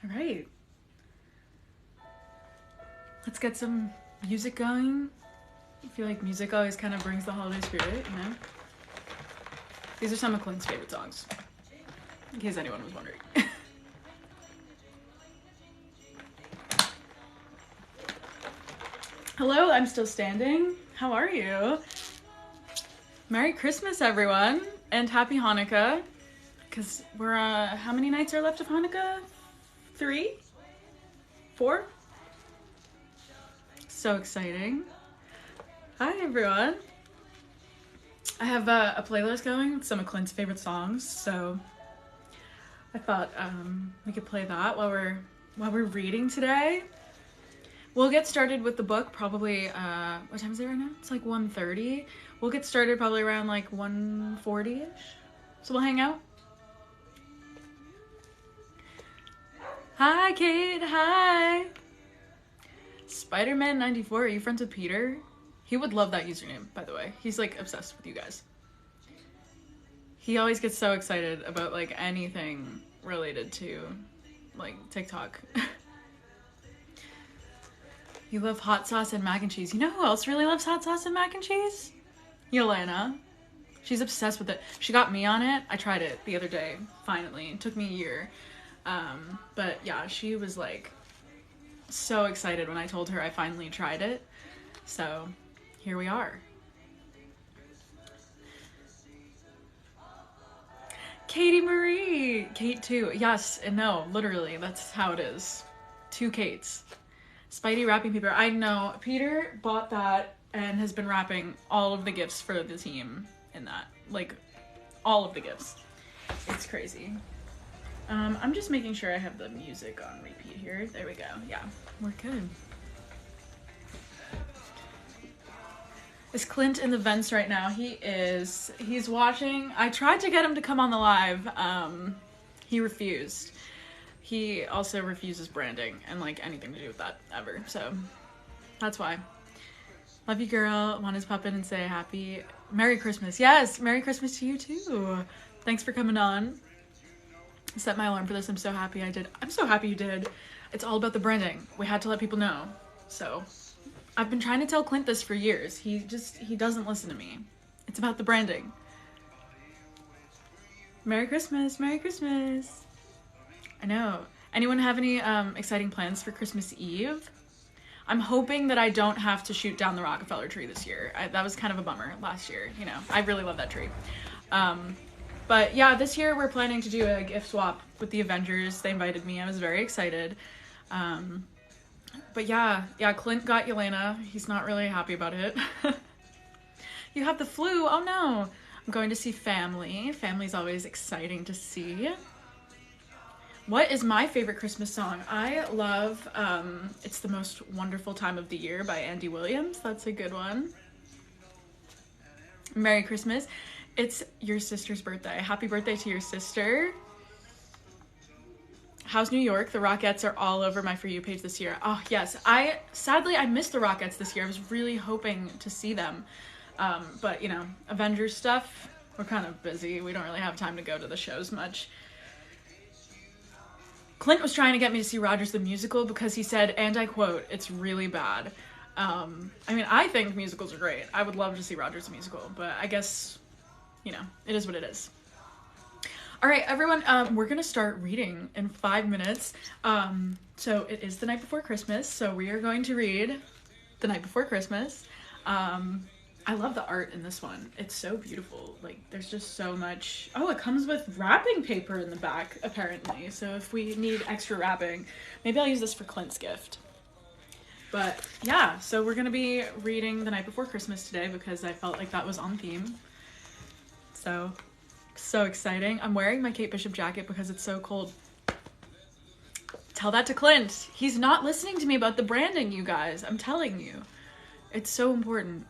All right. Let's get some music going. I feel like music always kind of brings the holiday spirit, you know? These are some of Clint's favorite songs, in case anyone was wondering. Hello, I'm still standing. How are you? Merry Christmas, everyone, and Happy Hanukkah. Because we're, how many nights are left of Hanukkah? 3? 4? So exciting. Hi, everyone. I have a playlist going with some of Clint's favorite songs, so I thought we could play that while we're reading today. We'll get started with the book probably, what time is it right now? It's like 1:30. We'll get started probably around like 1:40-ish. So we'll hang out. Hi, Kate. Hi. Spider-Man 94. Are you friends with Peter? He would love that username, by the way. He's like obsessed with you guys. He always gets so excited about like anything related to like TikTok. You love hot sauce and mac and cheese. You know who else really loves hot sauce and mac and cheese? Yelena. She's obsessed with it. She got me on it. I tried it the other day, finally. It took me a year. But yeah, she was like so excited when I told her I finally tried it. So here we are. Katie Marie. Kate too. Yes and no, literally, that's how it is. 2 Kates. Spidey wrapping paper. I know. Peter bought that and has been wrapping all of the gifts for the team in that. Like, all of the gifts. It's crazy. I'm just making sure I have the music on repeat here. There we go. Yeah, we're good. Is Clint in the vents right now? He is. He's watching. I tried to get him to come on the live. He refused. He also refuses branding and like anything to do with that ever. So that's why. Love you, girl. Want to pop in and say happy Merry Christmas. Yes, Merry Christmas to you too. Thanks for coming on. I set my alarm for this. I'm so happy I did. I'm so happy you did. It's all about the branding. We had to let people know. So I've been trying to tell Clint this for years. He doesn't listen to me. It's about the branding. Merry Christmas. Merry Christmas. I know. Anyone have any exciting plans for Christmas Eve? I'm hoping that I don't have to shoot down the Rockefeller tree this year. That was kind of a bummer last year, you know. I really love that tree. But yeah, this year we're planning to do a gift swap with the Avengers. They invited me. I was very excited. But yeah, Clint got Yelena. He's not really happy about it. You have the flu. Oh no. I'm going to see family. Family's always exciting to see. What is my favorite Christmas song? I love It's the Most Wonderful Time of the Year by Andy Williams. That's a good one. Merry Christmas. It's your sister's birthday. Happy birthday to your sister. How's New York? The Rockettes are all over my For You page this year. Oh, yes. Sadly, I missed the Rockettes this year. I was really hoping to see them. But, you know, Avengers stuff, we're kind of busy. We don't really have time to go to the shows much. Clint was trying to get me to see Rogers the Musical because he said, and I quote, it's really bad. I mean, I think musicals are great. I would love to see Rogers the Musical, but I guess, you know, it is what it is. All right, everyone, we're going to start reading in 5 minutes. So it is the night before Christmas, so we are going to read The Night Before Christmas. I love the art in this one. It's so beautiful. Like, there's just so much. Oh, it comes with wrapping paper in the back, apparently. So if we need extra wrapping, maybe I'll use this for Clint's gift. But yeah, so we're going to be reading The Night Before Christmas today because I felt like that was on theme. So exciting. I'm wearing my Kate Bishop jacket because it's so cold. Tell that to Clint. He's not listening to me about the branding, you guys. I'm telling you. It's so important.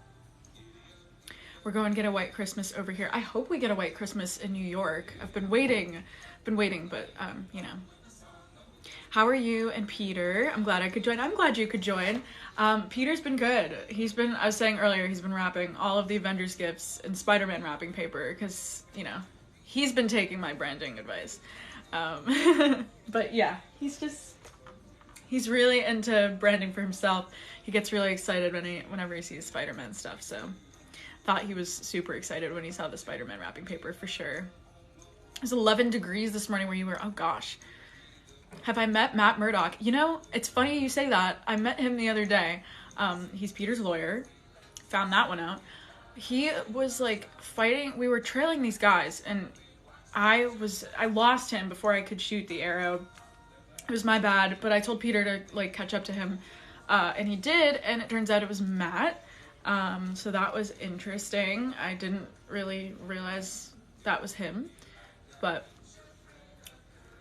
We're going to get a white Christmas over here. I hope we get a white Christmas in New York. I've been waiting, but, you know. How are you and Peter? I'm glad I could join. I'm glad you could join. Peter's been good. I was saying earlier, he's been wrapping all of the Avengers gifts in Spider-Man wrapping paper because, you know, he's been taking my branding advice. But yeah, he's really into branding for himself. He gets really excited whenever he sees Spider-Man stuff, so thought he was super excited when he saw the Spider-Man wrapping paper for sure. It was 11 degrees this morning where you were. Oh gosh. Have I met Matt Murdock? You know, it's funny you say that. I met him the other day. He's Peter's lawyer. Found that one out. He was like fighting. We were trailing these guys, and I lost him before I could shoot the arrow. It was my bad, but I told Peter to like catch up to him, and he did, and it turns out it was Matt. So that was interesting. I didn't really realize that was him, but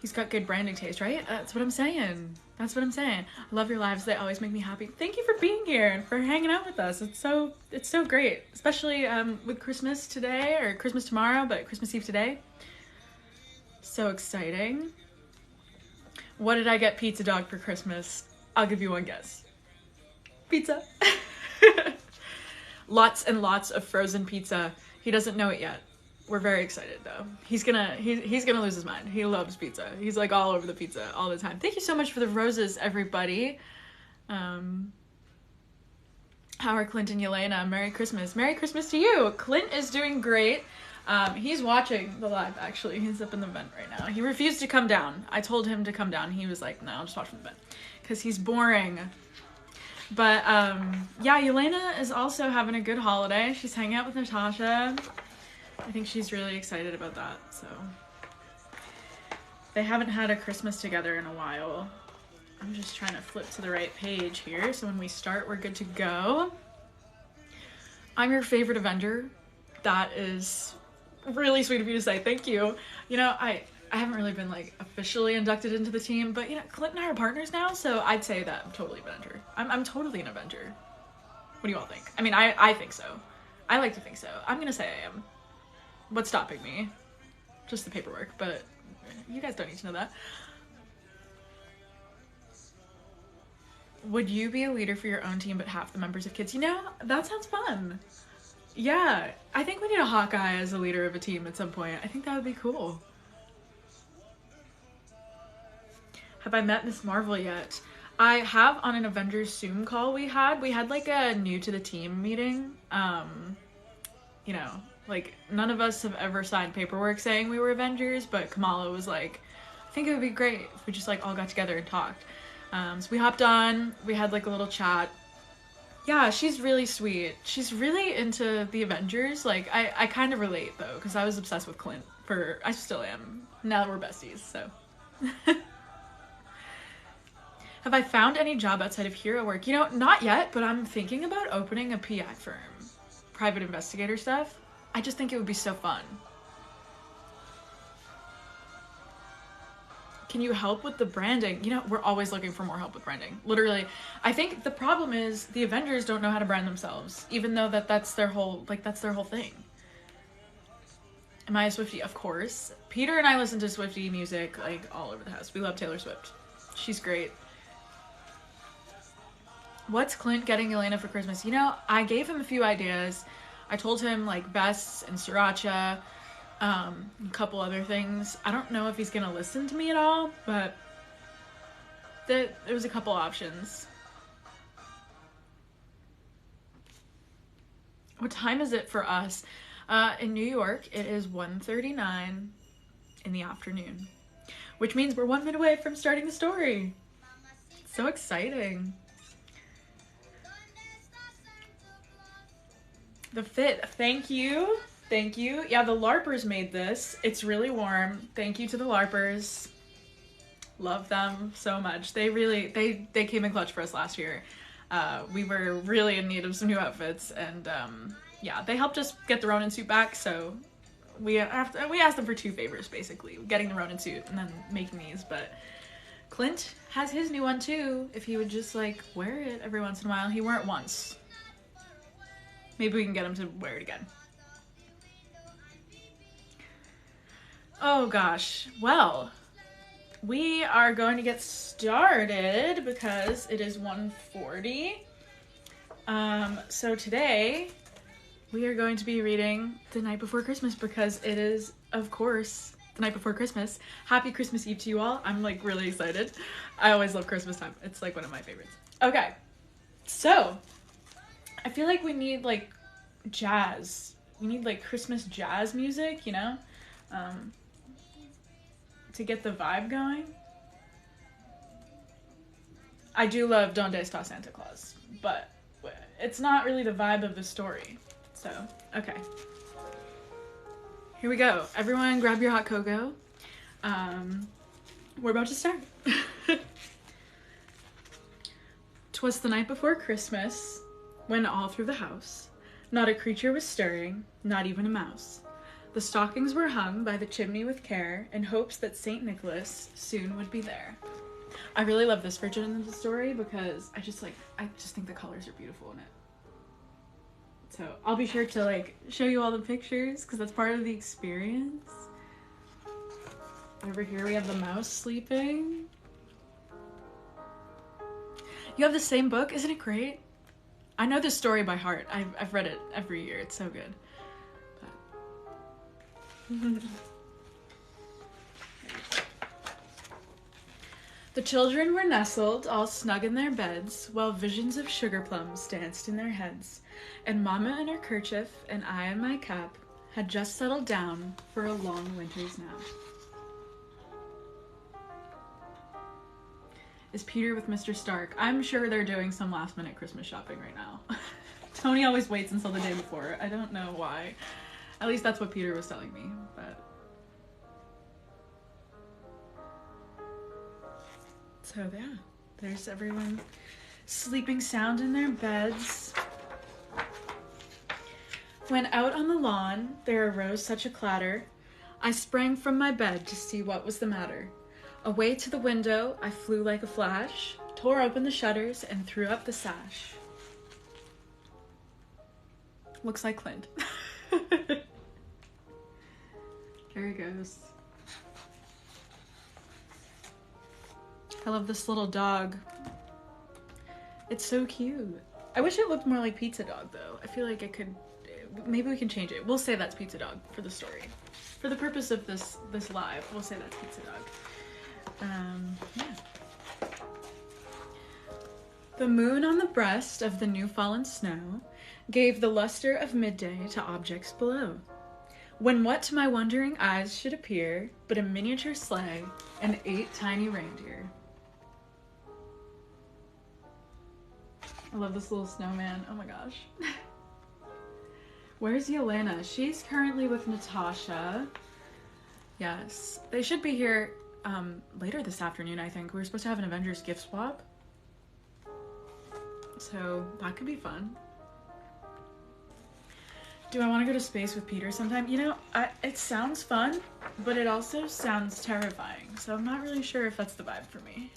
he's got good branding taste, right? That's what I'm saying. That's what I'm saying. I love your lives. They always make me happy. Thank you for being here and for hanging out with us. It's so great, especially with Christmas today, or Christmas tomorrow, but Christmas Eve today. So exciting. What did I get Pizza Dog for Christmas? I'll give you one guess. Pizza. Lots and lots of frozen pizza. He doesn't know it yet. We're very excited though. He's gonna lose his mind. He loves pizza. He's like all over the pizza all the time. Thank you so much for the roses, everybody. How are Clint and Yelena? Merry Christmas. Merry Christmas to you. Clint is doing great. He's watching the live actually. He's up in the vent right now. He refused to come down. I told him to come down. He was like, no, I'll just watch from the vent. Because he's boring. But yeah, Yelena is also having a good holiday. She's hanging out with Natasha. I think she's really excited about that, so. They haven't had a Christmas together in a while. I'm just trying to flip to the right page here, so when we start, we're good to go. I'm your favorite Avenger. That is really sweet of you to say. Thank you. You know, I haven't really been, like, officially inducted into the team, but, you know, Clint and I are partners now, so I'd say that I'm totally an Avenger. I'm totally an Avenger. What do you all think? I mean, I think so. I like to think so. I'm gonna say I am. What's stopping me? Just the paperwork, but you guys don't need to know that. Would you be a leader for your own team but half the members of kids? You know, that sounds fun. Yeah, I think we need a Hawkeye as a leader of a team at some point. I think that would be cool. Have I met Miss Marvel yet? I have on an Avengers Zoom call we had like a new to the team meeting. You know, like, none of us have ever signed paperwork saying we were Avengers, but Kamala was like, I think it would be great if we just, like, all got together and talked. So we hopped on, we had, like, a little chat. Yeah, she's really sweet. She's really into the Avengers. Like, I kind of relate, though, because I was obsessed with Clint I still am, now that we're besties, so. Have I found any job outside of hero work? You know, not yet, but I'm thinking about opening a PI firm. Private investigator stuff. I just think it would be so fun. Can you help with the branding? You know, we're always looking for more help with branding. Literally. I think the problem is the Avengers don't know how to brand themselves, even though that's their whole thing. Am I a Swiftie? Of course. Peter and I listen to Swiftie music, like, all over the house. We love Taylor Swift. She's great. What's Clint getting Elena for Christmas? You know, I gave him a few ideas. I told him, like, vests and sriracha, a couple other things. I don't know if he's gonna listen to me at all, but there was a couple options. What time is it for us? In New York, it is 1:39 in the afternoon, which means we're 1 minute away from starting the story. So exciting. The fit, thank you. Thank you. Yeah, the LARPers made this. It's really warm. Thank you to the LARPers. Love them so much. They came in clutch for us last year. We were really in need of some new outfits, and yeah, they helped us get the Ronin suit back, so we asked them for 2 favors, basically. Getting the Ronin suit and then making these, but Clint has his new one too, if he would just, like, wear it every once in a while. He wore it once. Maybe we can get him to wear it again. Oh gosh, well, we are going to get started because it is 1:40. So today we are going to be reading The Night Before Christmas because it is, of course, the night before Christmas. Happy Christmas Eve to you all. I'm like really excited. I always love Christmas time. It's like one of my favorites. Okay, so I feel like we need like jazz. We need like Christmas jazz music, you know, to get the vibe going. I do love Donde Está Santa Claus, but it's not really the vibe of the story. So, okay. Here we go. Everyone grab your hot cocoa. We're about to start. 'Twas the night before Christmas, when all through the house, not a creature was stirring, not even a mouse. The stockings were hung by the chimney with care, in hopes that St. Nicholas soon would be there. I really love this version of the story because I just think the colors are beautiful in it. So I'll be sure to like show you all the pictures because that's part of the experience. Over here we have the mouse sleeping. You have the same book? Isn't it great? I know this story by heart. I've read it every year. It's so good. But... The children were nestled, all snug in their beds, while visions of sugar plums danced in their heads, and Mama in her kerchief and I in my cap had just settled down for a long winter's nap. Is Peter with Mr. Stark? I'm sure they're doing some last-minute Christmas shopping right now. Tony always waits until the day before. I don't know why. At least that's what Peter was telling me, but... So yeah, there's everyone sleeping sound in their beds. When out on the lawn there arose such a clatter, I sprang from my bed to see what was the matter. Away to the window I flew like a flash, tore open the shutters and threw up the sash. Looks like Clint. There he goes. I love this little dog. It's so cute. I wish it looked more like Pizza Dog though. I feel like it could, maybe we can change it. We'll say that's Pizza Dog for the story. For the purpose of this live, we'll say that's Pizza Dog. Yeah. The moon on the breast of the new fallen snow gave the luster of midday to objects below. When what to my wondering eyes should appear but a miniature sleigh and 8 tiny reindeer. I love this little snowman. Oh my gosh. Where's Yelena? She's currently with Natasha. Yes. They should be here later this afternoon, I think. We were supposed to have an Avengers gift swap. So that could be fun. Do I want to go to space with Peter sometime? You know, it sounds fun, but it also sounds terrifying. So I'm not really sure if that's the vibe for me.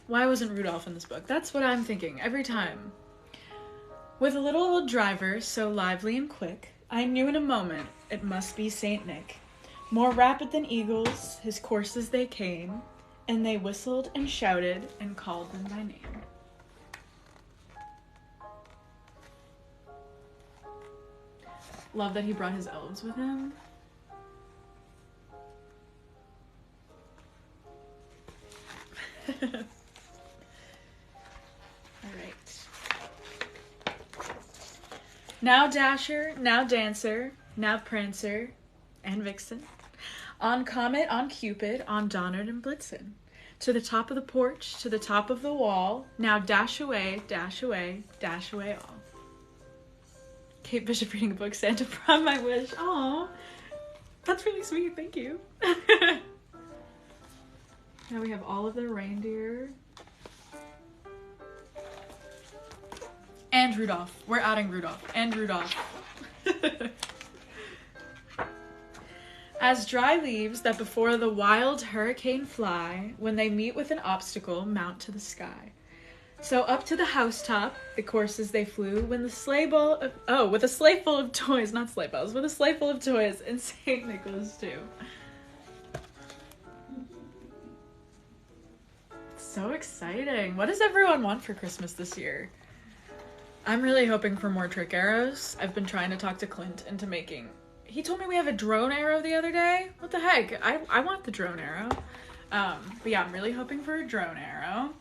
Why wasn't Rudolph in this book? That's what I'm thinking every time. With a little old driver so lively and quick, I knew in a moment it must be Saint Nick. More rapid than eagles, his courses they came, and they whistled and shouted and called them by name. Love that he brought his elves with him. Now Dasher, now Dancer, now Prancer, and Vixen. On Comet, on Cupid, on Donner and Blitzen. To the top of the porch, to the top of the wall. Now dash away, dash away, dash away all. Kate Bishop reading a book, Santa brought my wish. Aw, that's really sweet, thank you. Now we have all of the reindeer. And Rudolph. We're adding Rudolph. And Rudolph. As dry leaves that before the wild hurricane fly, when they meet with an obstacle, mount to the sky. So up to the housetop, the courses they flew, when the with a sleigh full of toys, not sleigh bells, with a sleigh full of toys, and St. Nicholas too. So exciting. What does everyone want for Christmas this year? I'm really hoping for more trick arrows. I've been trying to talk to Clint into making He told me we have a drone arrow the other day. What the heck? I want the drone arrow. But yeah, I'm really hoping for a drone arrow.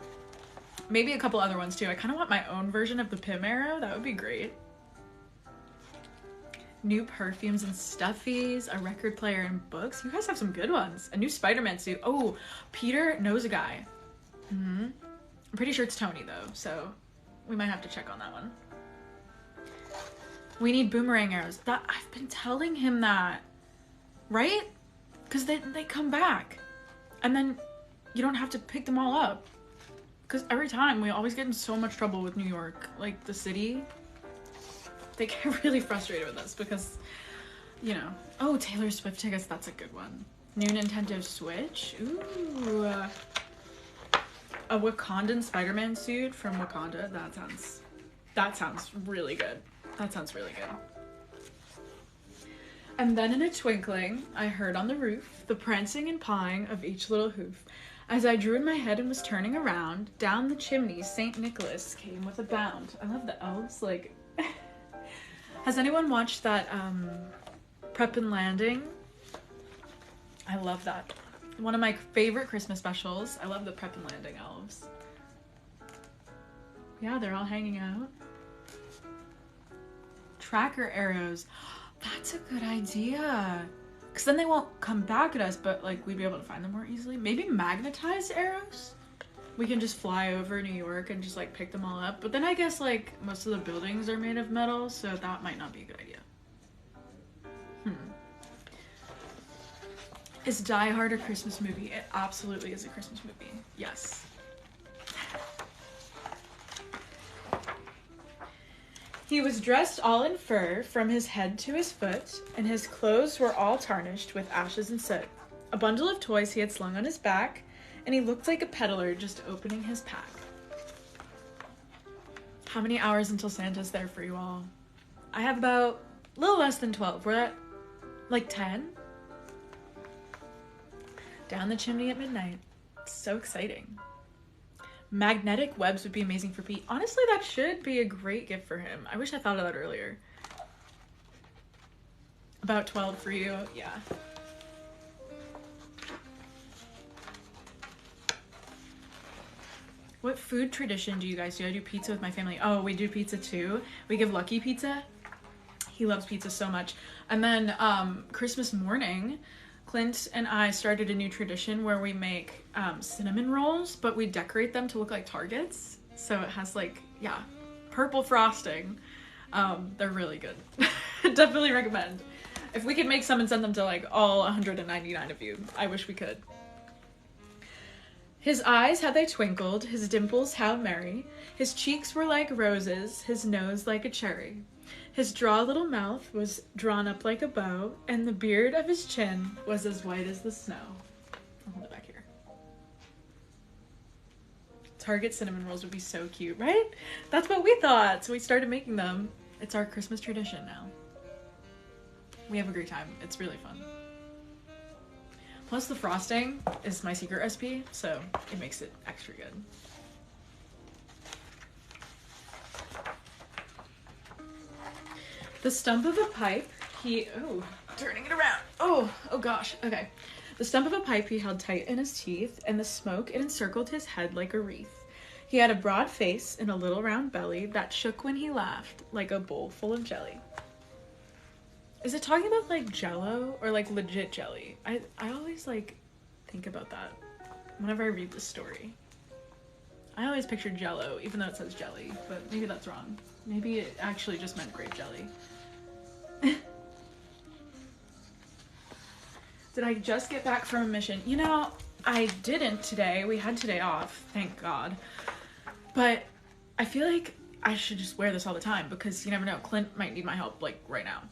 Maybe a couple other ones too. I kind of want my own version of the Pym arrow. That would be great. New perfumes and stuffies, a record player and books. You guys have some good ones. A new Spider-Man suit. Oh, Peter knows a guy. I'm pretty sure it's Tony though, so we might have to check on that one. We need boomerang arrows. That I've been telling him that, right? Because they come back, and then you don't have to pick them all up. Because every time we always get in so much trouble with New York, like the city. They get really frustrated with us because, you know. Oh, Taylor Swift tickets. That's a good one. New Nintendo Switch. Ooh. A Wakandan Spider-Man suit from Wakanda. That sounds really good. That sounds really good. And then in a twinkling, I heard on the roof the prancing and pawing of each little hoof. As I drew in my head and was turning around, down the chimney St. Nicholas came with a bound. I love the elves, like... Has anyone watched that, Prep and Landing? I love that. One of my favorite Christmas specials. I love the Prep and Landing elves. Yeah, they're all hanging out. Tracker arrows. That's a good idea. Because then they won't come back at us, but like we'd be able to find them more easily. Maybe magnetized arrows? We can just fly over New York and just like pick them all up. But then I guess like most of the buildings are made of metal, so that might not be a good idea. Is Die Hard a Christmas movie? It absolutely is a Christmas movie. Yes. He was dressed all in fur from his head to his foot, and his clothes were all tarnished with ashes and soot. A bundle of toys he had slung on his back, and he looked like a peddler just opening his pack. How many hours until Santa's there for you all? I have about a little less than 12. We're at like 10. Down the chimney at midnight. So exciting. Magnetic webs would be amazing for Pete. Honestly, that should be a great gift for him. I wish I thought of that earlier. About 12 for you, yeah. What food tradition do you guys do? I do pizza with my family. Oh, we do pizza too. We give Lucky pizza. He loves pizza so much. And then Christmas morning, Clint and I started a new tradition where we make cinnamon rolls, but we decorate them to look like targets. So it has like, yeah, purple frosting. They're really good. Definitely recommend. If we could make some and send them to like all 199 of you, I wish we could. His eyes, how they twinkled, his dimples, how merry. His cheeks were like roses, his nose like a cherry. His draw little mouth was drawn up like a bow, and the beard of his chin was as white as the snow. I'll hold it back here. Target cinnamon rolls would be so cute, right? That's what we thought, so we started making them. It's our Christmas tradition now. We have a great time. It's really fun. Plus the frosting is my secret recipe, so it makes it extra good. The stump of a pipe, turning it around. Oh gosh, okay. The stump of a pipe he held tight in his teeth, and the smoke it encircled his head like a wreath. He had a broad face and a little round belly that shook when he laughed like a bowl full of jelly. Is it talking about like Jell-O or like legit jelly? I always like think about that whenever I read this story. I always picture Jell-O, even though it says jelly, but maybe that's wrong. Maybe it actually just meant grape jelly. Did I just get back from a mission? You know, I didn't today. We had today off, thank God. But I feel like I should just wear this all the time because you never know. Clint might need my help like right now.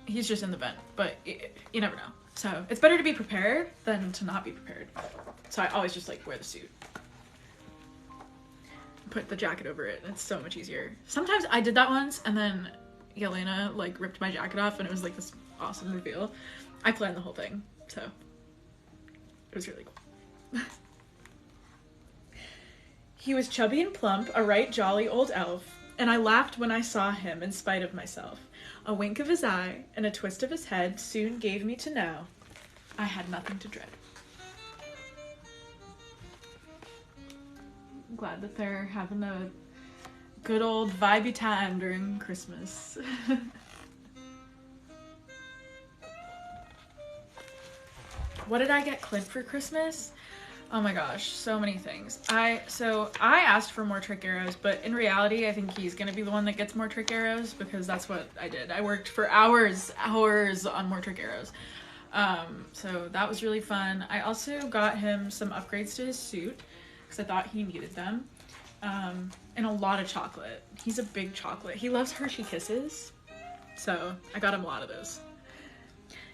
He's just in the vent, but you never know. So it's better to be prepared than to not be prepared. So I always just like wear the suit. Put the jacket over it. It's so much easier. Sometimes I did that once and then Yelena like ripped my jacket off and it was like this awesome reveal. I planned the whole thing, so it was really cool. He was chubby and plump, a right jolly old elf, and I laughed when I saw him in spite of myself. A wink of his eye and a twist of his head soon gave me to know I had nothing to dread. I'm glad that they're having a good old vibey time during Christmas. What did I get Clint for Christmas? Oh my gosh, so many things. I asked for more trick arrows, but in reality, I think he's gonna be the one that gets more trick arrows because that's what I did. I worked for hours on more trick arrows. So that was really fun. I also got him some upgrades to his suit because I thought he needed them. And a lot of chocolate. He's a big chocolate. He loves Hershey Kisses, so I got him a lot of those.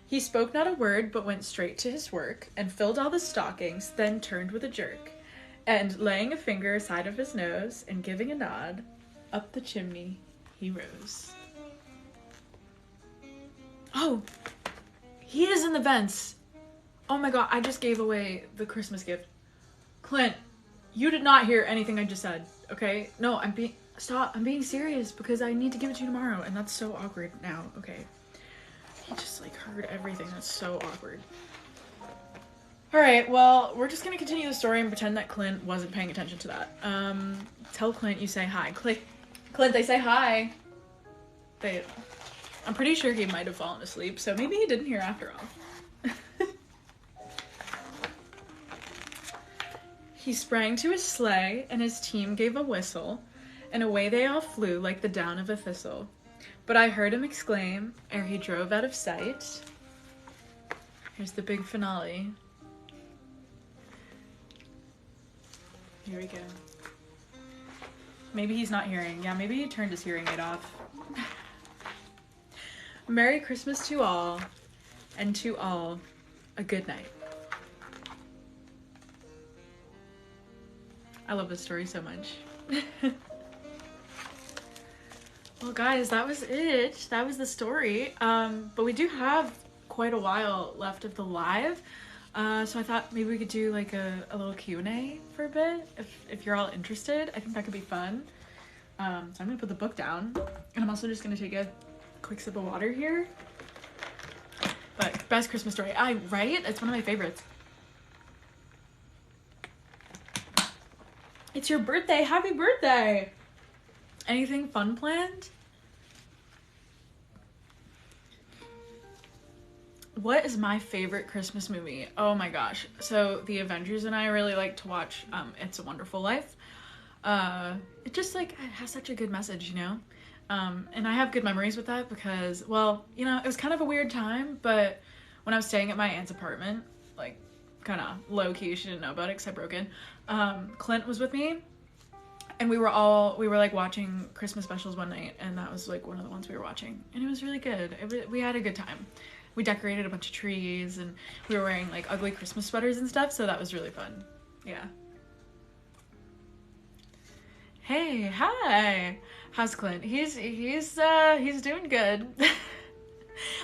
He spoke not a word, but went straight to his work, and filled all the stockings, then turned with a jerk, and laying a finger aside of his nose, and giving a nod, up the chimney he rose. Oh, he is in the vents. Oh my god, I just gave away the Christmas gift. Clint, you did not hear anything I just said, okay? No, stop, I'm being serious, because I need to give it to you tomorrow, and that's so awkward now, okay? He just like heard everything. That's so awkward. Alright, well, we're just gonna continue the story and pretend that Clint wasn't paying attention to that. Tell Clint you say hi. Clint, they say hi. I'm pretty sure he might have fallen asleep, so maybe he didn't hear after all. He sprang to his sleigh, and his team gave a whistle, and away they all flew like the down of a thistle. But I heard him exclaim, ere he drove out of sight. Here's the big finale. Here we go. Maybe he's not hearing. Yeah, maybe he turned his hearing aid off. Merry Christmas to all, and to all, a good night. I love this story so much. Well, guys, that was it. That was the story. But we do have quite a while left of the live. So I thought maybe we could do like a little Q&A for a bit if you're all interested. I think that could be fun. So I'm gonna put the book down, and I'm also just gonna take a quick sip of water here. But best Christmas story, right? It's one of my favorites. It's your birthday. Happy birthday. Anything fun planned? What is my favorite Christmas movie? Oh my gosh. So the Avengers and I really like to watch It's a Wonderful Life. It just like, it has such a good message, you know? And I have good memories with that because, well, you know, it was kind of a weird time, but when I was staying at my aunt's apartment, like kind of low key, she didn't know about it because I broke in. Clint was with me. And we were like watching Christmas specials one night, and that was like one of the ones we were watching, and it was really good. We had a good time. We decorated a bunch of trees, and we were wearing like ugly Christmas sweaters and stuff, so that was really fun. Yeah. Hey, hi. How's Clint? He's doing good.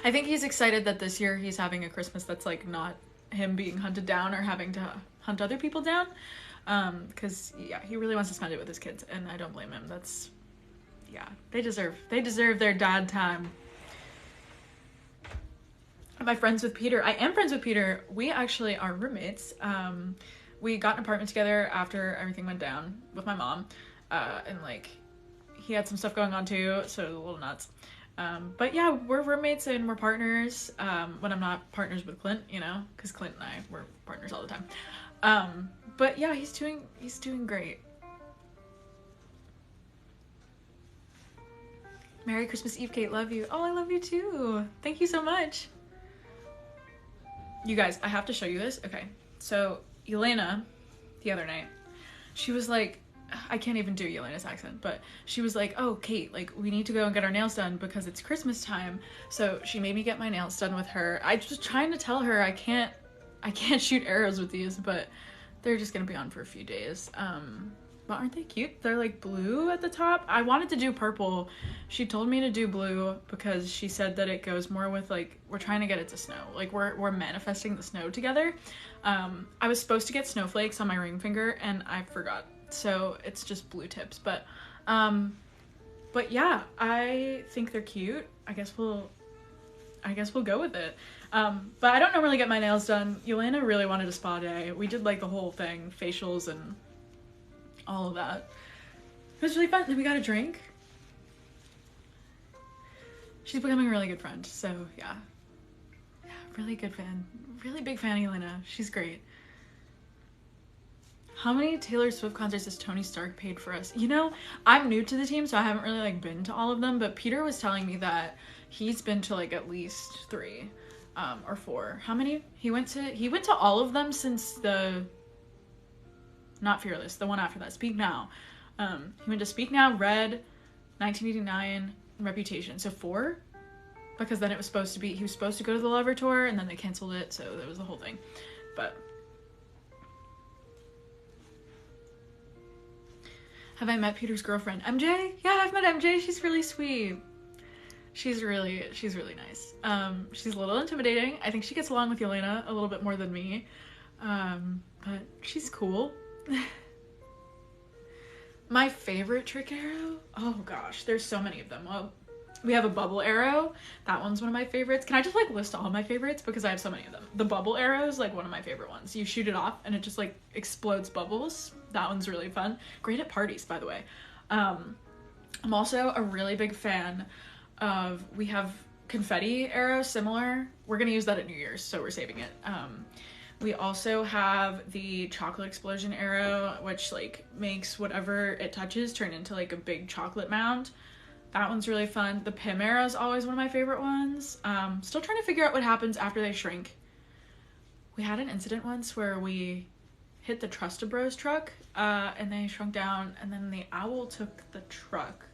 I think he's excited that this year he's having a Christmas that's like not him being hunted down or having to hunt other people down. Because yeah, he really wants to spend it with his kids, and I don't blame him. That's, yeah, they deserve their dad time. Am I friends with Peter? I am friends with Peter. We actually are roommates. We got an apartment together after everything went down with my mom, and like he had some stuff going on too, so it was a little nuts. But yeah, we're roommates and we're partners, when I'm not partners with Clint, you know, because Clint and I were partners all the time. But yeah, he's doing great. Merry Christmas Eve, Kate. Love you. Oh, I love you too. Thank you so much. You guys, I have to show you this. Okay, so Elena, the other night, she was like, I can't even do Elena's accent, but she was like, oh, Kate, like, we need to go and get our nails done because it's Christmas time. So she made me get my nails done with her. I was trying to tell her I can't shoot arrows with these, but they're just gonna be on for a few days. But aren't they cute? They're like blue at the top. I wanted to do purple. She told me to do blue because she said that it goes more with like, we're trying to get it to snow. Like we're manifesting the snow together. I was supposed to get snowflakes on my ring finger and I forgot. So it's just blue tips. But But yeah, I think they're cute. I guess we'll go with it. But I don't normally get my nails done. Yelena really wanted a spa day. We did like the whole thing, facials and all of that. It was really fun. Then we got a drink. She's becoming a really good friend, so yeah. Yeah, really good fan. Really big fan of Yelena. She's great. How many Taylor Swift concerts has Tony Stark paid for us? You know, I'm new to the team, so I haven't really like been to all of them, but Peter was telling me that he's been to like at least 3 or 4. How many? He went to all of them since the not Fearless, the one after that, Speak Now. He went to Speak Now, Red, 1989, and Reputation. So 4, because then he was supposed to go to the Lover tour, and then they canceled it, so that was the whole thing. But have I met Peter's girlfriend, MJ? Yeah, I've met MJ. She's really sweet. She's really nice. She's a little intimidating. I think she gets along with Yelena a little bit more than me, but she's cool. My favorite trick arrow? Oh gosh, there's so many of them. Well, we have a bubble arrow. That one's one of my favorites. Can I just like list all my favorites? Because I have so many of them. The bubble arrow is like one of my favorite ones. You shoot it off and it just like explodes bubbles. That one's really fun. Great at parties, by the way. I'm also a really big fan of, we have confetti arrow, similar. We're gonna use that at New Year's, so we're saving it. We also have the chocolate explosion arrow, which like makes whatever it touches turn into like a big chocolate mound. That one's really fun. The Pym arrow is always one of my favorite ones. Still trying to figure out what happens after they shrink. We had an incident once where we hit the Trustabros truck, and they shrunk down, and then the owl took the truck.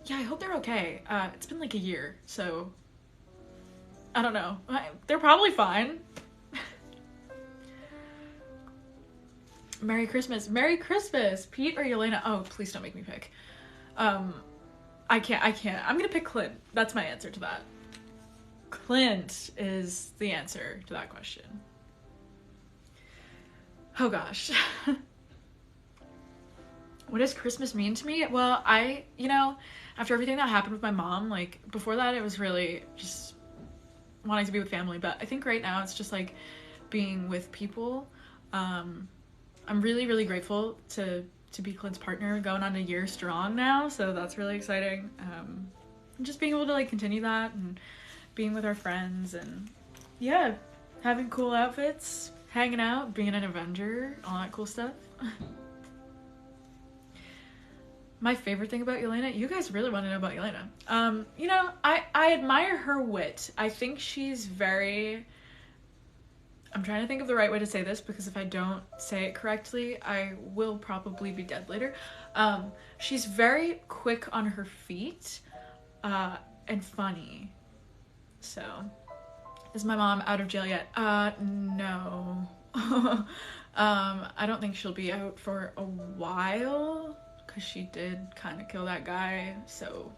Yeah, I hope they're okay. It's been like a year, so I don't know. They're probably fine. Merry Christmas. Merry Christmas! Pete or Yelena? Oh, please don't make me pick. I can't. I'm gonna pick Clint. That's my answer to that. Clint is the answer to that question. Oh gosh. What does Christmas mean to me? Well, after everything that happened with my mom, like before that it was really just wanting to be with family, but I think right now it's just like being with people. I'm really, really grateful to be Clint's partner, going on a year strong now, so that's really exciting. And just being able to like continue that and being with our friends and yeah, having cool outfits, hanging out, being an Avenger, all that cool stuff. My favorite thing about Yelena, you guys really want to know about Yelena. I admire her wit. I think she's very, I'm trying to think of the right way to say this because if I don't say it correctly, I will probably be dead later. She's very quick on her feet, and funny. So, is my mom out of jail yet? No. I don't think she'll be out for a while because she did kind of kill that guy. So,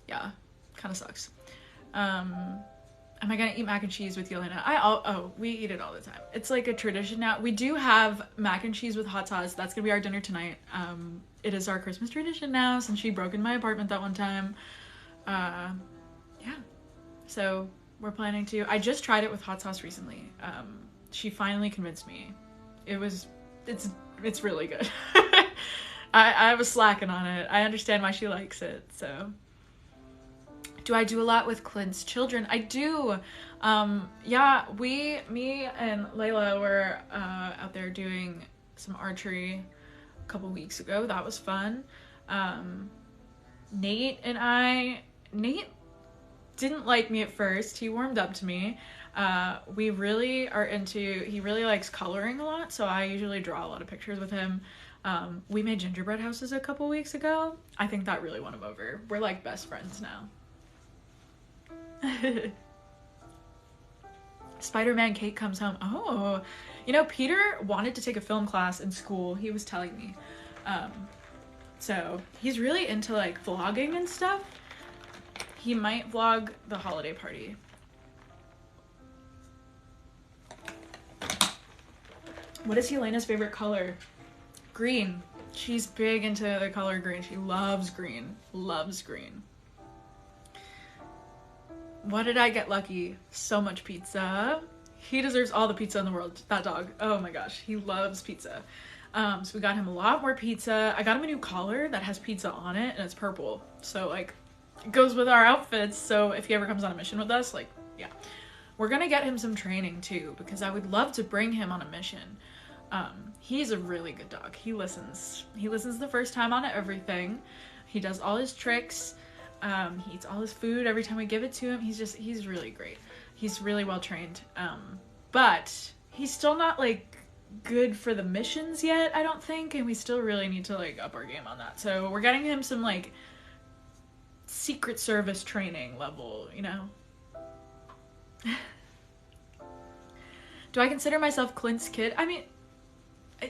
yeah, kind of sucks. Am I gonna eat mac and cheese with Yelena? We eat it all the time. It's like a tradition now. We do have mac and cheese with hot sauce. That's gonna be our dinner tonight. It is our Christmas tradition now since she broke in my apartment that one time. Yeah. So we're planning to. I just tried it with hot sauce recently. She finally convinced me. It's really good. I was slacking on it. I understand why she likes it, so. Do I do a lot with Clint's children? I do. Yeah, me and Layla were out there doing some archery a couple weeks ago. That was fun. Nate didn't like me at first. He warmed up to me. He really likes coloring a lot, so I usually draw a lot of pictures with him. We made gingerbread houses a couple weeks ago. I think that really won him over. We're like best friends now. Spider-Man Kate comes home. Oh, Peter wanted to take a film class in school. He was telling me. So he's really into like vlogging and stuff. He might vlog the holiday party. What is Helena's favorite color? Green. She's big into the color green. She loves green. Loves green. What did I get lucky? So much pizza. He deserves all the pizza in the world, that dog. Oh my gosh, he loves pizza. So we got him a lot more pizza. I got him a new collar that has pizza on it, and it's purple. So, like, it goes with our outfits. So if he ever comes on a mission with us, like, yeah. We're gonna get him some training, too, because I would love to bring him on a mission. He's a really good dog. He listens. He listens the first time on everything. He does all his tricks. He eats all his food every time we give it to him. He's really great. He's really well trained. But he's still not, like, good for the missions yet, I don't think, and we still really need to, like, up our game on that. So we're getting him some, like, Secret Service training level, you know? Do I consider myself Clint's kid? I mean,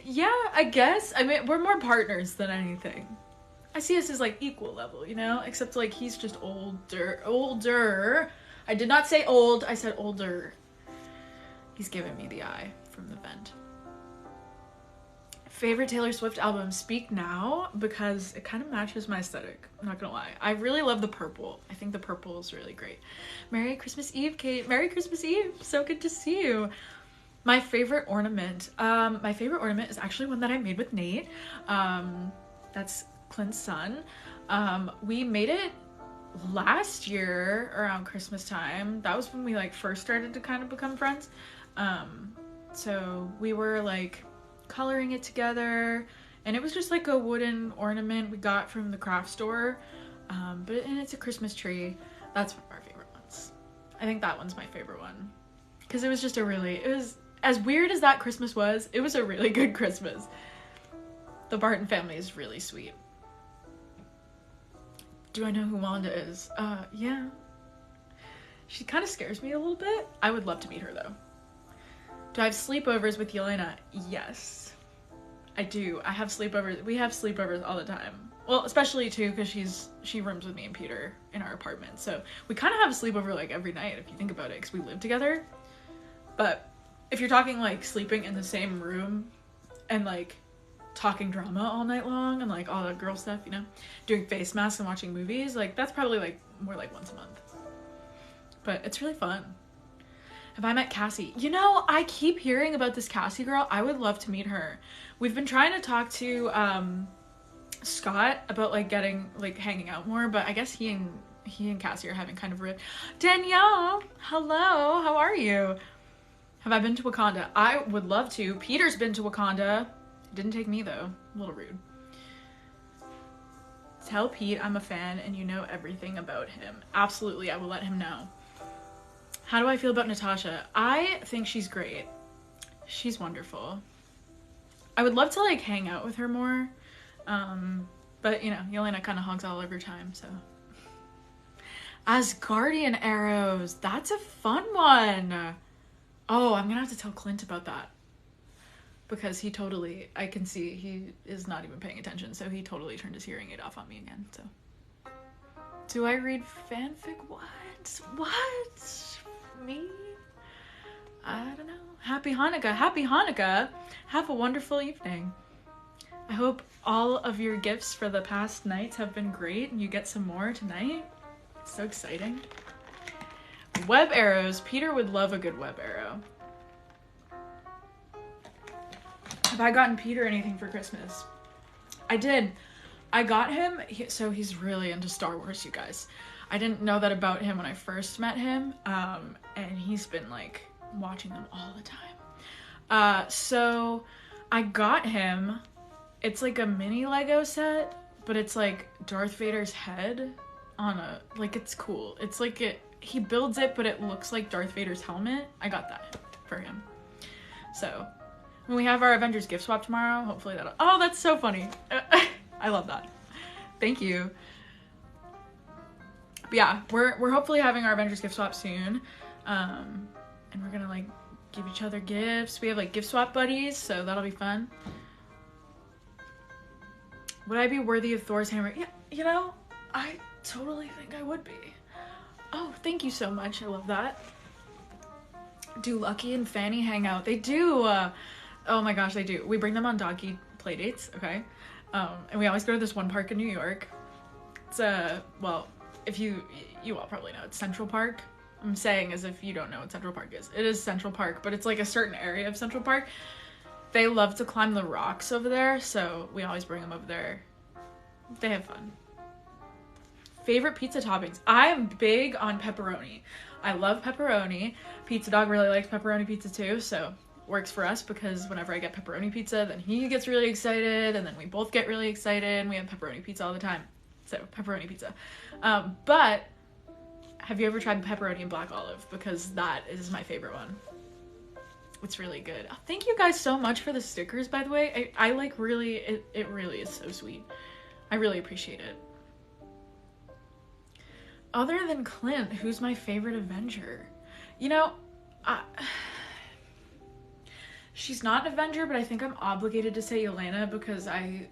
yeah, I guess. I mean, we're more partners than anything. I see us as, like, equal level, you know? Except, like, he's just older. I did not say old, I said older. He's giving me the eye from the vent. Favorite Taylor Swift album? Speak Now, because it kind of matches my aesthetic. I'm not gonna lie. I really love the purple. I think the purple is really great. Merry Christmas Eve, Kate. Merry Christmas Eve. So good to see you. My favorite ornament. My favorite ornament is actually one that I made with Nate. That's Clint's son. We made it last year around Christmas time. That was when we, like, first started to kind of become friends. So we were, like, coloring it together, and it was just like a wooden ornament we got from the craft store, and it's a Christmas tree. That's one of our favorite ones. I think that one's my favorite one, because it was just it was, as weird as that Christmas was, it was a really good Christmas. The Barton family is really sweet. Do I know who Wanda is? Yeah. She kind of scares me a little bit. I would love to meet her, though. Do I have sleepovers with Yelena? Yes, I do. I have sleepovers. We have sleepovers all the time. Well, especially too, because she rooms with me and Peter in our apartment. So we kind of have a sleepover, like, every night, if you think about it, because we live together. But if you're talking, like, sleeping in the same room and, like, talking drama all night long and, like, all the girl stuff, you know, doing face masks and watching movies, like, that's probably, like, more like once a month. But it's really fun. Have I met Cassie? You know, I keep hearing about this Cassie girl. I would love to meet her. We've been trying to talk to Scott about, like, getting, like, hanging out more, but I guess he and Cassie are having kind of a rift. Danielle, hello, how are you? Have I been to Wakanda? I would love to. Peter's been to Wakanda. Didn't take me, though. A little rude. Tell Pete I'm a fan and you know everything about him. Absolutely, I will let him know. How do I feel about Natasha? I think she's great. She's wonderful. I would love to, like, hang out with her more. But, you know, Yelena kind of hogs all of her time, so. Asgardian arrows. That's a fun one. Oh, I'm gonna have to tell Clint about that. Because he totally, I can see he is not even paying attention, so he totally turned his hearing aid off on me again, so. Do I read fanfic? What? What? Me? I don't know. Happy Hanukkah. Happy Hanukkah. Have a wonderful evening. I hope all of your gifts for the past nights have been great and you get some more tonight. It's so exciting. Web arrows. Peter would love a good web arrow. Have I gotten Peter anything for Christmas? I did. I got him, so he's really into Star Wars, you guys. I didn't know that about him when I first met him, and he's been, like, watching them all the time. So I got him, it's like a mini Lego set, but it's like Darth Vader's head on a, like, it's cool. It's like he builds it, but it looks like Darth Vader's helmet. I got that for him. So when we have our Avengers gift swap tomorrow, hopefully that'll, oh, that's so funny. I love that. Thank you. But yeah, we're hopefully having our Avengers gift swap soon. And we're gonna, like, give each other gifts. We have, like, gift swap buddies, so that'll be fun. Would I be worthy of Thor's hammer? Yeah, you know, I totally think I would be. Oh, thank you so much. I love that. Do Lucky and Fanny hang out? They do. Oh my gosh, they do. We bring them on doggy play dates, okay? And we always go to this one park in New York. It's well, if you all probably know, it's Central Park. I'm saying as if you don't know what Central Park is. It is Central Park, but it's like a certain area of Central Park. They love to climb the rocks over there, so we always bring them over there. They have fun. Favorite pizza toppings? I am big on pepperoni. I love pepperoni. Pizza Dog really likes pepperoni pizza too, so works for us because whenever I get pepperoni pizza, then he gets really excited, and then we both get really excited, and we have pepperoni pizza all the time. So, pepperoni pizza. But have you ever tried pepperoni and black olive? Because that is my favorite one. It's really good. Thank you guys so much for the stickers, by the way. I like really, it really is so sweet. I really appreciate it. Other than Clint, who's my favorite Avenger? You know, she's not an Avenger, but I think I'm obligated to say Yelena because I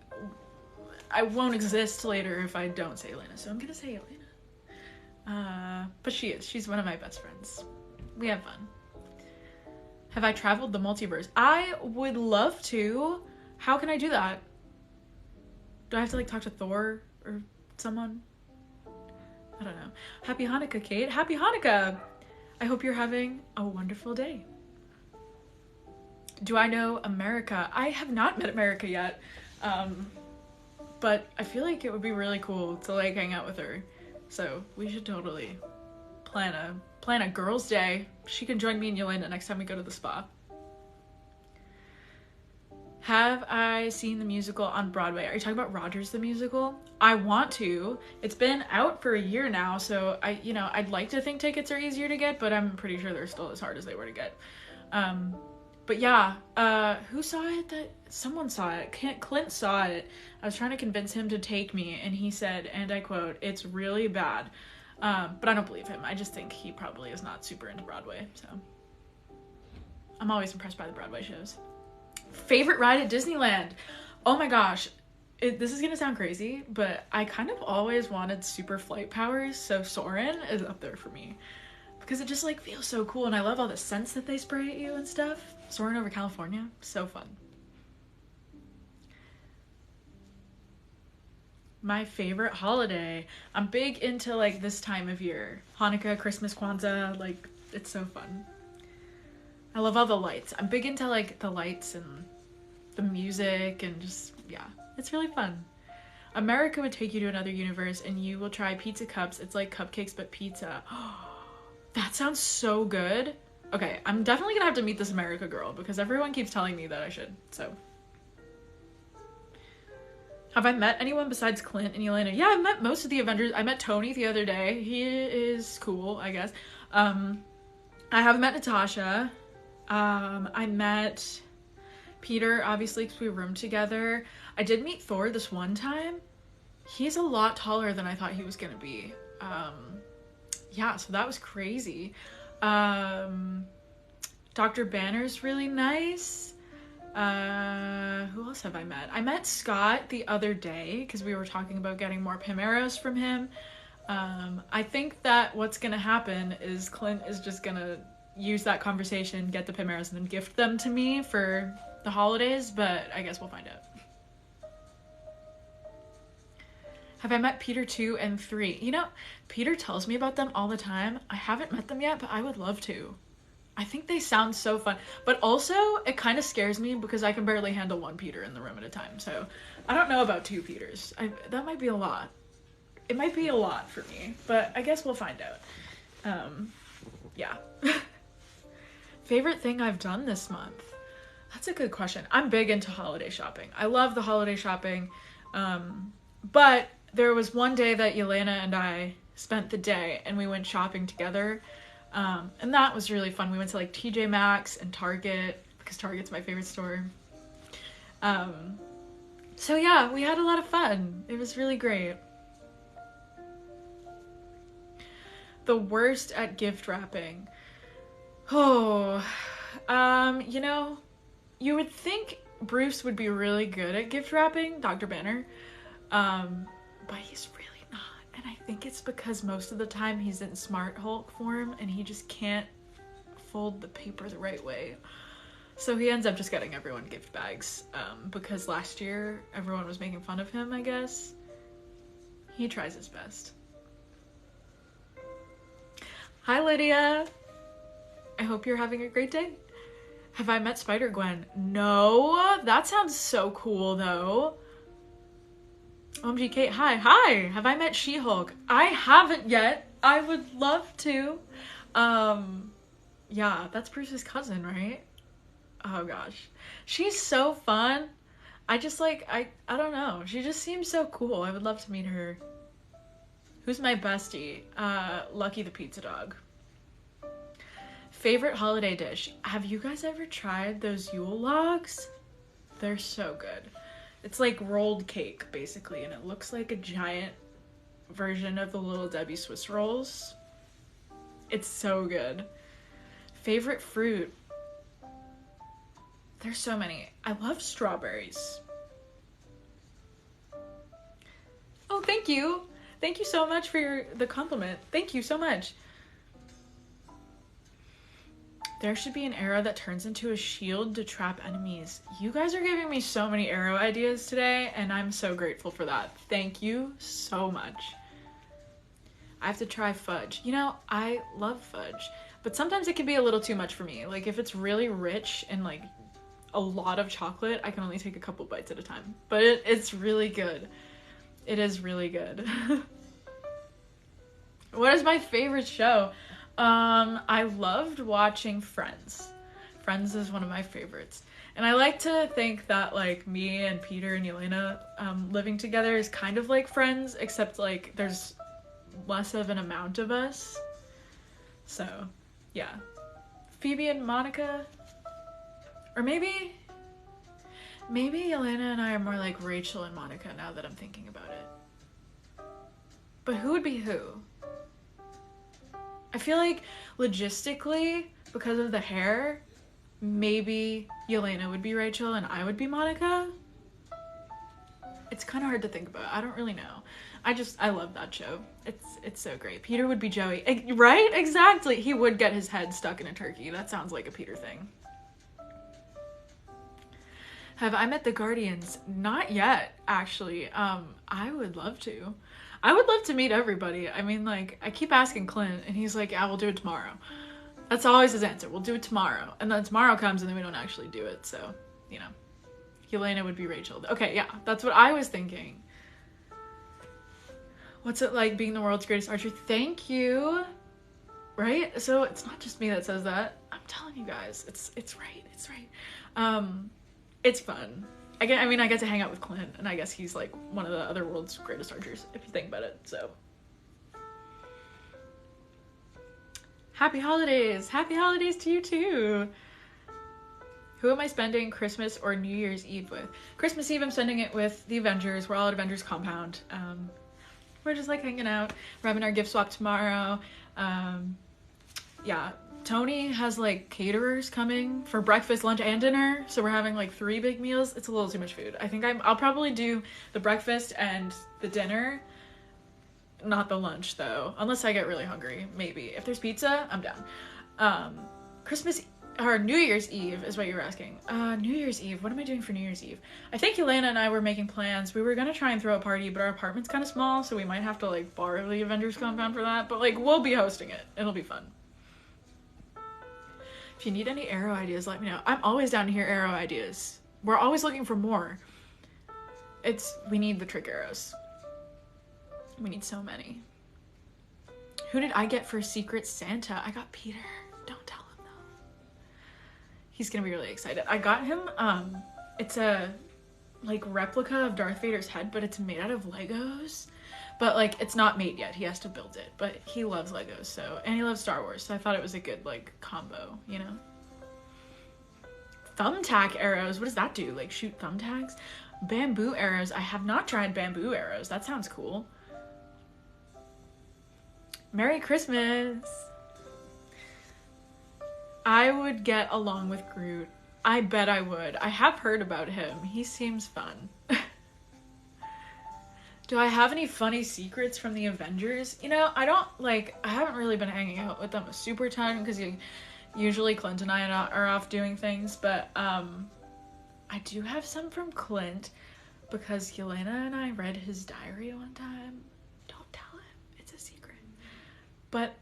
won't exist later if I don't say Yelena, so I'm gonna say Yelena. But she is. She's one of my best friends. We have fun. Have I traveled the multiverse? I would love to. How can I do that? Do I have to like talk to Thor or someone? I don't know. Happy Hanukkah, Kate. Happy Hanukkah! I hope you're having a wonderful day. Do I know America? I have not met America yet. But I feel like it would be really cool to like hang out with her. So we should totally plan a girls' day. She can join me and Yelena next time we go to the spa. Have I seen the musical on Broadway? Are you talking about Rogers the Musical? I want to. It's been out for a year now, so I'd like to think tickets are easier to get, but I'm pretty sure they're still as hard as they were to get. But yeah, who saw it? Someone saw it. Clint saw it. I was trying to convince him to take me, and he said, and I quote, "It's really bad." But I don't believe him. I just think he probably is not super into Broadway, so. I'm always impressed by the Broadway shows. Favorite ride at Disneyland? Oh my gosh. This is gonna sound crazy, but I kind of always wanted super flight powers, so Soarin' is up there for me. Because it just like feels so cool, and I love all the scents that they spray at you and stuff. Soaring over California, so fun. My favorite holiday. I'm big into like this time of year. Hanukkah, Christmas, Kwanzaa, like it's so fun. I love all the lights. I'm big into like the lights and the music and just, yeah, it's really fun. America would take you to another universe and you will try pizza cups. It's like cupcakes but pizza. That sounds so good. Okay, I'm definitely gonna have to meet this America girl because everyone keeps telling me that I should, so. Have I met anyone besides Clint and Yelena? Yeah, I've met most of the Avengers. I met Tony the other day. He is cool, I guess. I haven't met Natasha. I met Peter, obviously, because we roomed together. I did meet Thor this one time. He's a lot taller than I thought he was gonna be. Yeah, so that was crazy. Dr. Banner's really nice. Who else have I met? I met Scott the other day because we were talking about getting more Pimeros from him. I think that what's gonna happen is Clint is just gonna use that conversation, get the Pimeros, and then gift them to me for the holidays, but I guess we'll find out. Have I met Peter 2 and 3? You know, Peter tells me about them all the time. I haven't met them yet, but I would love to. I think they sound so fun. But also, it kind of scares me because I can barely handle one Peter in the room at a time. So, I don't know about 2 Peters. That might be a lot. It might be a lot for me, but I guess we'll find out. Yeah. Favorite thing I've done this month? That's a good question. I'm big into holiday shopping. I love the holiday shopping. But there was one day that Yelena and I spent the day and we went shopping together. And that was really fun. We went to like TJ Maxx and Target because Target's my favorite store. So yeah, we had a lot of fun. It was really great. The worst at gift wrapping. Oh, you know, you would think Bruce would be really good at gift wrapping, Dr. Banner, but he's really not, and I think it's because most of the time he's in Smart Hulk form, and he just can't fold the paper the right way. So he ends up just getting everyone gift bags because last year everyone was making fun of him, I guess. He tries his best. Hi, Lydia. I hope you're having a great day. Have I met Spider-Gwen? No. That sounds so cool, though. OMG Kate, hi. Hi. Have I met She-Hulk? I haven't yet. I would love to. Yeah, that's Bruce's cousin, right? Oh gosh. She's so fun. I just like, I don't know. She just seems so cool. I would love to meet her. Who's my bestie? Lucky the pizza dog. Favorite holiday dish? Have you guys ever tried those Yule logs? They're so good. It's like rolled cake, basically, and it looks like a giant version of the Little Debbie Swiss rolls. It's so good. Favorite fruit? There's so many. I love strawberries. Oh, thank you. Thank you so much for the compliment. Thank you so much. There should be an arrow that turns into a shield to trap enemies. You guys are giving me so many arrow ideas today, and I'm so grateful for that. Thank you so much. I have to try fudge. You know, I love fudge, but sometimes it can be a little too much for me. Like, if it's really rich and, like, a lot of chocolate, I can only take a couple bites at a time. But it's really good. It is really good. What is my favorite show? I loved watching Friends. Friends is one of my favorites. And I like to think that, like, me and Peter and Yelena living together is kind of like Friends, except, like, there's less of an amount of us. So, yeah. Phoebe and Monica? Or maybe Yelena and I are more like Rachel and Monica now that I'm thinking about it. But who would be who? I feel like logistically, because of the hair, maybe Yelena would be Rachel and I would be Monica. It's kind of hard to think about. I don't really know. I love that show. It's so great. Peter would be Joey. Right? Exactly. He would get his head stuck in a turkey. That sounds like a Peter thing. Have I met the Guardians? Not yet, actually. I would love to. I would love to meet everybody. I mean, like, I keep asking Clint, and he's like, yeah, we'll do it tomorrow. That's always his answer. We'll do it tomorrow. And then tomorrow comes, and then we don't actually do it. So, you know. Yelena would be Rachel. Okay, yeah, that's what I was thinking. What's it like being the world's greatest archer? Thank you. Right? So it's not just me that says that. I'm telling you guys. It's right. It's right. It's fun. I get to hang out with Clint, and I guess he's like one of the other world's greatest archers, if you think about it, so. Happy holidays! Happy holidays to you too! Who am I spending Christmas or New Year's Eve with? Christmas Eve, I'm spending it with the Avengers. We're all at Avengers Compound. We're just like hanging out. We're having our gift swap tomorrow. Yeah. Tony has like caterers coming for breakfast, lunch, and dinner, so we're having like 3 big meals. It's a little too much food. I think I'll probably do the breakfast and the dinner, not the lunch though, unless I get really hungry. Maybe if there's pizza, I'm down. Christmas or New Year's Eve is what you were asking. New Year's Eve. What am I doing for New Year's Eve? I think Yelena and I were making plans. We were gonna try and throw a party, but our apartment's kind of small, so we might have to like borrow the Avengers compound for that. But like we'll be hosting it. It'll be fun. If you need any arrow ideas, let me know. I'm always down to hear arrow ideas. We're always looking for more. We need the trick arrows. We need so many. Who did I get for Secret Santa? I got Peter. Don't tell him though. He's gonna be really excited. I got him, it's a like replica of Darth Vader's head, but it's made out of Legos. But, like, it's not made yet. He has to build it. But he loves Legos, so... And he loves Star Wars, so I thought it was a good, like, combo, you know? Thumbtack arrows. What does that do? Like, shoot thumbtacks? Bamboo arrows. I have not tried bamboo arrows. That sounds cool. Merry Christmas! I would get along with Groot. I bet I would. I have heard about him. He seems fun. Do I have any funny secrets from the Avengers? You know, I haven't really been hanging out with them a super ton because you Usually Clint and I are off doing things, but I do have some from Clint because Yelena and I read his diary one time. Don't tell him, it's a secret. But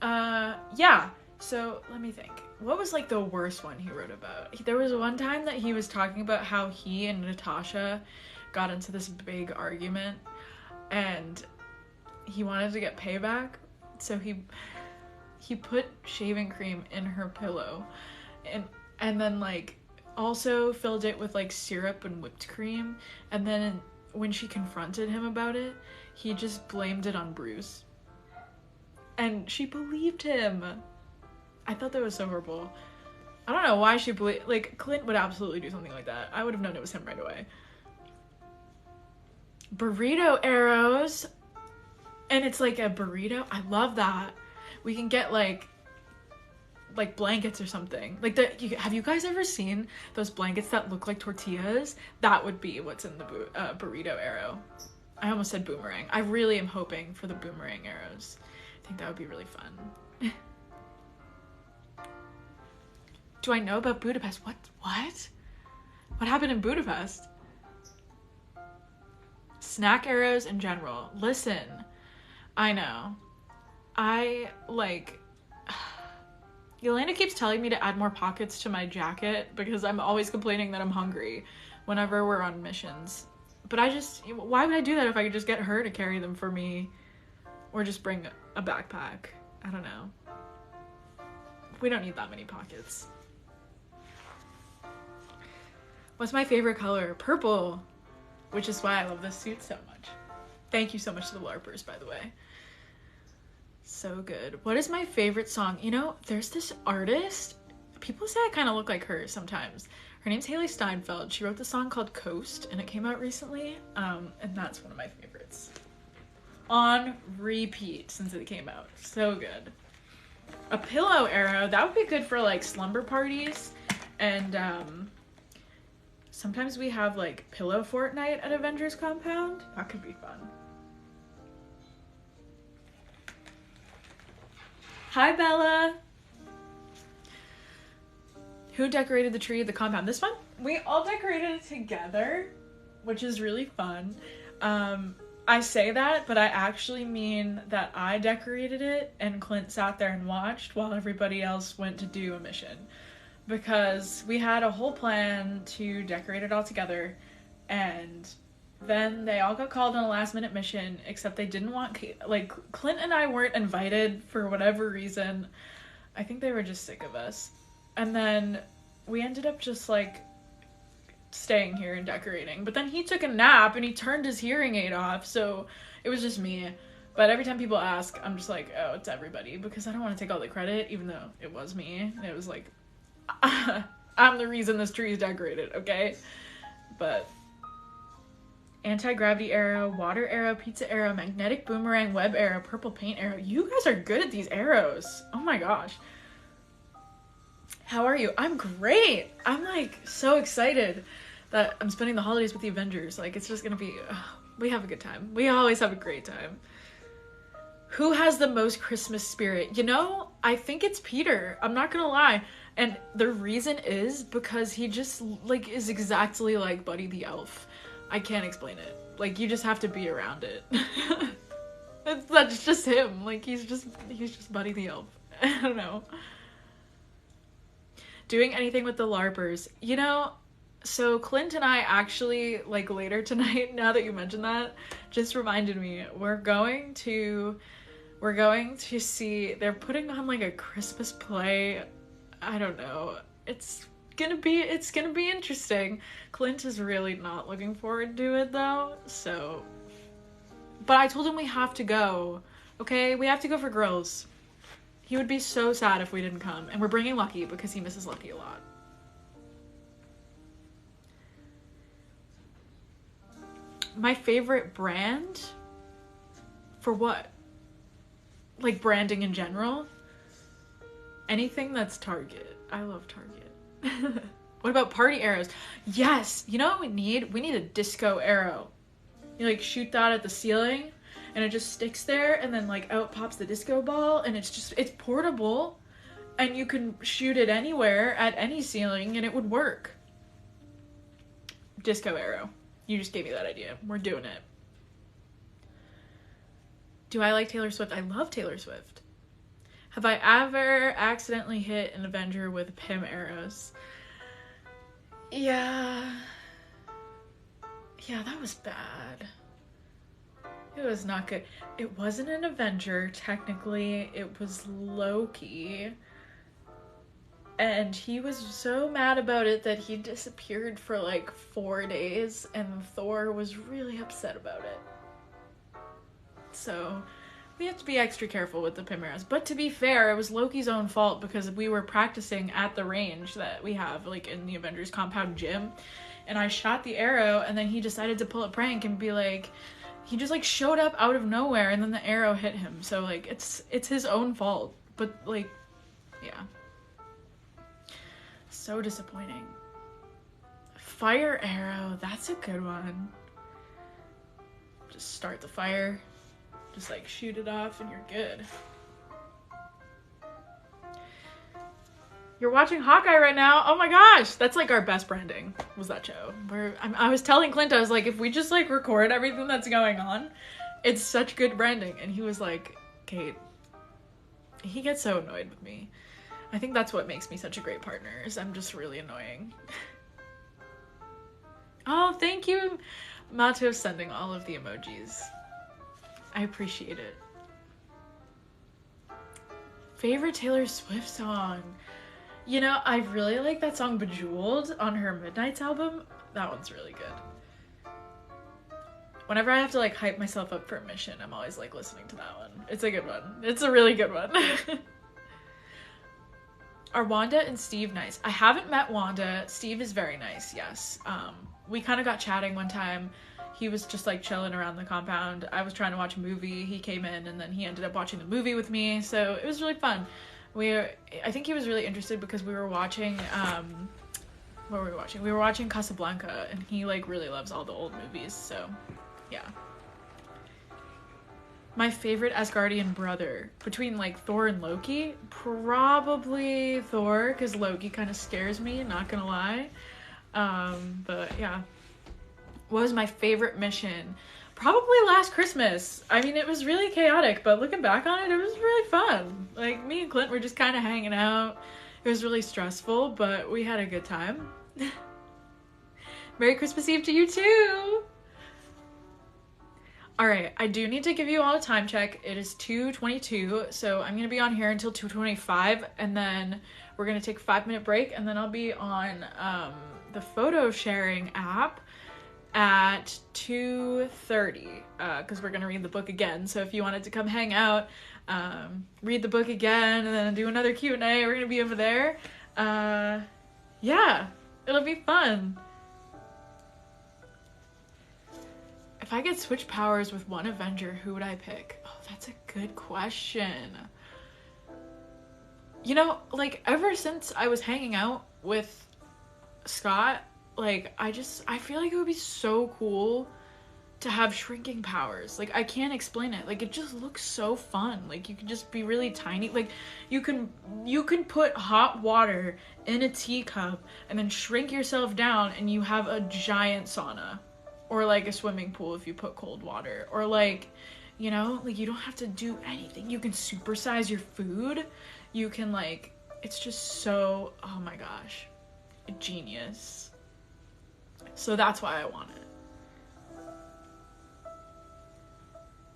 yeah, so let me think. What was like the worst one he wrote about? There was one time that he was talking about how he and Natasha got into this big argument and he wanted to get payback, so he put shaving cream in her pillow and then like also filled it with like syrup and whipped cream, and then when she confronted him about it, he just blamed it on Bruce. And she believed him. I thought that was so horrible. I don't know why she believed, like, Clint would absolutely do something like that. I would have known it was him right away. Burrito arrows. And it's like a burrito. I love that. We can get like blankets or something. Like have you guys ever seen those blankets that look like tortillas? That would be what's in the burrito arrow. I almost said boomerang. I really am hoping for the boomerang arrows. I think that would be really fun. Do I know about Budapest? What? What happened in Budapest? Snack arrows in general. Listen, I know. Yelena keeps telling me to add more pockets to my jacket because I'm always complaining that I'm hungry whenever we're on missions. But why would I do that if I could just get her to carry them for me or just bring a backpack? I don't know. We don't need that many pockets. What's my favorite color? Purple, which is why I love this suit so much. Thank you so much to the LARPers, by the way. So good. What is my favorite song? You know, there's this artist. People say I kind of look like her sometimes. Her name's Haley Steinfeld. She wrote the song called Coast, and it came out recently. And that's one of my favorites. On repeat since it came out. So good. A pillow arrow. That would be good for like slumber parties. And sometimes we have like pillow fort night at Avengers Compound. That could be fun. Hi, Bella. Who decorated the tree at the compound? This one? We all decorated it together, which is really fun. I say that, but I actually mean that I decorated it and Clint sat there and watched while everybody else went to do a mission. Because we had a whole plan to decorate it all together, and then they all got called on a last minute mission, except they didn't want, like, Clint and I weren't invited for whatever reason. I think they were just sick of us. And then we ended up just, like, staying here and decorating. But then he took a nap and he turned his hearing aid off, so it was just me. But every time people ask, I'm just like, oh, it's everybody, because I don't want to take all the credit, even though it was me. And it was like, I'm the reason this tree is decorated, okay? But anti-gravity arrow, water arrow, pizza arrow, magnetic boomerang, web arrow, purple paint arrow. You guys are good at these arrows. Oh my gosh. How are you? I'm great. I'm like so excited that I'm spending the holidays with the Avengers. Like, it's just gonna be, we have a good time. We always have a great time. Who has the most Christmas spirit? You know, I think it's Peter. I'm not gonna lie. And the reason is because he just, like, is exactly like Buddy the Elf. I can't explain it. Like, you just have to be around it. That's just him. Like, he's just Buddy the Elf. I don't know. Doing anything with the LARPers. You know, so Clint and I actually, like, later tonight, now that you mentioned that, just reminded me, we're going to see, they're putting on, like, a Christmas play. I don't know. It's gonna be interesting. Clint is really not looking forward to it though, so. But I told him we have to go. Okay? We have to go for girls. He would be so sad if we didn't come. And we're bringing Lucky because he misses Lucky a lot. My favorite brand? For what? Like branding in general? Anything that's Target. I love Target. What about party arrows? Yes! You know what we need? We need a disco arrow. You like shoot that at the ceiling and it just sticks there and then like out pops the disco ball and it's portable and you can shoot it anywhere at any ceiling and it would work. Disco arrow. You just gave me that idea. We're doing it. Do I like Taylor Swift? I love Taylor Swift. Have I ever accidentally hit an Avenger with Pym arrows? Yeah. Yeah, that was bad. It was not good. It wasn't an Avenger, technically. It was Loki. And he was so mad about it that he disappeared for like 4 days, and Thor was really upset about it. So we have to be extra careful with the Pym arrows. But to be fair, it was Loki's own fault because we were practicing at the range that we have, like in the Avengers compound gym. And I shot the arrow, and then he decided to pull a prank and be like, he just like showed up out of nowhere, and then the arrow hit him. So like it's his own fault. But like, yeah. So disappointing. Fire arrow, that's a good one. Just start the fire. Just like shoot it off and you're good. You're watching Hawkeye right now. Oh my gosh, that's like our best branding was that show. I was telling Clint, I was like, if we just like record everything that's going on, it's such good branding. And he was like, Kate, he gets so annoyed with me. I think that's what makes me such a great partner, is I'm just really annoying. Oh, thank you, Mato, sending all of the emojis. I appreciate it. Favorite Taylor Swift song? You know, I really like that song Bejeweled on her Midnights album. That one's really good. Whenever I have to like hype myself up for a mission, I'm always like listening to that one. It's a good one. It's a really good one. Are Wanda and Steve nice? I haven't met Wanda. Steve is very nice, yes. We kind of got chatting one time. He was just like chilling around the compound. I was trying to watch a movie. He came in and then he ended up watching the movie with me. So it was really fun. I think he was really interested because we were watching, what were we watching? We were watching Casablanca, and he like really loves all the old movies. So yeah. My favorite Asgardian brother between like Thor and Loki, probably Thor, because Loki kind of scares me, not gonna lie. But yeah. What was my favorite mission? Probably Last Christmas. I mean, it was really chaotic, but looking back on it, it was really fun. Like, me and Clint were just kind of hanging out. It was really stressful, but we had a good time. Merry Christmas Eve to you too! Alright, I do need to give you all a time check. It is 2:22, so I'm going to be on here until 2:25, and then we're going to take a 5-minute break, and then I'll be on the photo sharing app at 2:30, because we're going to read the book again. So if you wanted to come hang out, read the book again, and then do another Q&A, we're going to be over there. Yeah, it'll be fun. If I could switch powers with one Avenger, who would I pick? Oh, that's a good question. You know, like, ever since I was hanging out with Scott, like, I feel like it would be so cool to have shrinking powers. Like, I can't explain it. Like, it just looks so fun. Like, you can just be really tiny. Like, you can put hot water in a teacup and then shrink yourself down and you have a giant sauna. Or, like, a swimming pool if you put cold water. Or, like, you know, like, you don't have to do anything. You can supersize your food. You can, like, it's just so, oh my gosh, genius. So that's why I want it.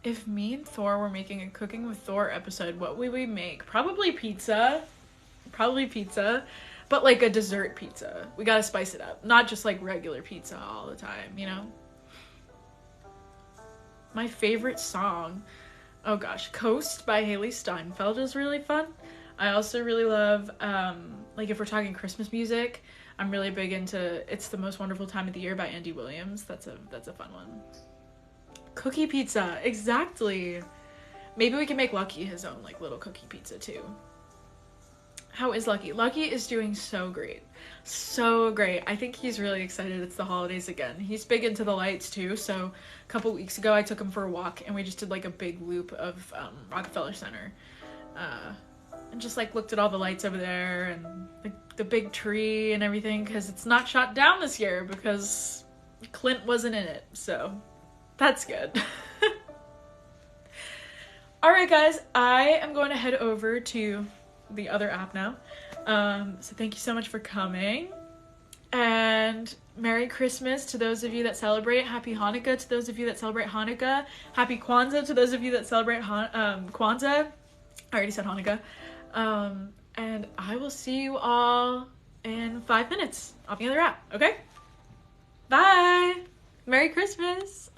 If me and Thor were making a Cooking with Thor episode, what would we make? Probably pizza. But like a dessert pizza. We gotta spice it up. Not just like regular pizza all the time, you know? My favorite song, oh gosh, Coast by Haley Steinfeld is really fun. I also really love, like if we're talking Christmas music, I'm really big into It's the Most Wonderful Time of the Year by Andy Williams. That's a fun one. Cookie pizza, exactly. Maybe we can make Lucky his own like little cookie pizza too. How is Lucky? Lucky is doing so great. So great. I think he's really excited it's the holidays again. He's big into the lights too, so a couple weeks ago I took him for a walk and we just did like a big loop of Rockefeller Center. and just like looked at all the lights over there and the big tree and everything, because it's not shot down this year because Clint wasn't in it, so that's good. Alright guys, I am going to head over to the other app now. So thank you so much for coming. And Merry Christmas to those of you that celebrate. Happy Hanukkah to those of you that celebrate Hanukkah. Happy Kwanzaa to those of you that celebrate Kwanzaa. I already said Hanukkah. And I will see you all in 5 minutes on the other app, okay? Bye! Merry Christmas!